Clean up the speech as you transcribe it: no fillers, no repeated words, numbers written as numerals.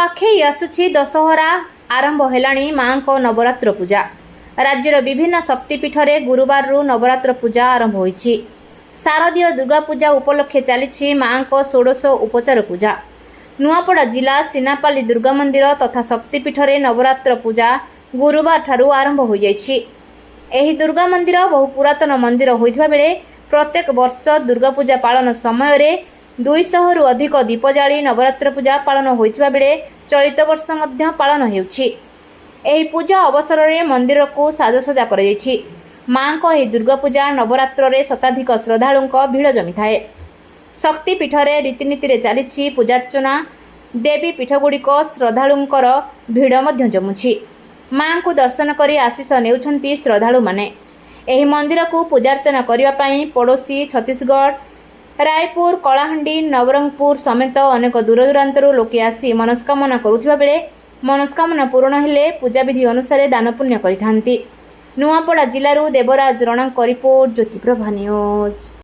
पाखे आसुछि दशहरा आरंभ हेलाणी माँ को नवरात्र पूजा। राज्यर विभिन्न शक्तिपीठ में गुरुवार नवरात्र पूजा आरंभ होइछि। शारदीय दुर्गा पूजा उपलक्षे चली माँ को षोडश उपचार पूजा। नुआपड़ा जिला सिनापाली दुर्गा मंदिर तथा शक्तिपीठ में नवरात्र पूजा गुरुवार ठारू आरंभ हो जाइछि। एही दुर्गा मंदिर बहु पुरातन मंदिर होइथिबा बेले प्रत्येक वर्ष दुर्गा पूजा पालन समय रे 200 रु अधिक दीप जाली नवरात्र पूजा पालन होइथिबा बेले चलित वर्ष मध्य पालन हेउछि। एही पूजा अवसर में मंदिर को साजसजा कर माँ को एही दुर्गा पूजा नवरात्र रे शताधिक श्रद्धालुं भिड़ जमी थाए। शक्तिपीठ में रीतिनीति चली पूजार्चना देवी पीठगुड़िक श्रद्धालुंकर भिड़ मध्य जमुछि। माँ को दर्शन कर आशीष नेउछंती श्रद्धालु माने। एही मंदिर को पूजार्चना करने पाई पड़ोशी छत्तीसगढ़ रायपुर कलाहांडी नवरंगपुर समेत अनेक दूरदूरांतर लोके आसी मनस्कामना करुथिबा बेले मनस्कामना पूर्ण हेले पूजाविधि अनुसार दान पुण्य करिथांती। नुआपड़ा जिल्लारू देवराज रणांक रिपोर्ट ज्योतिप्रभा न्यूज।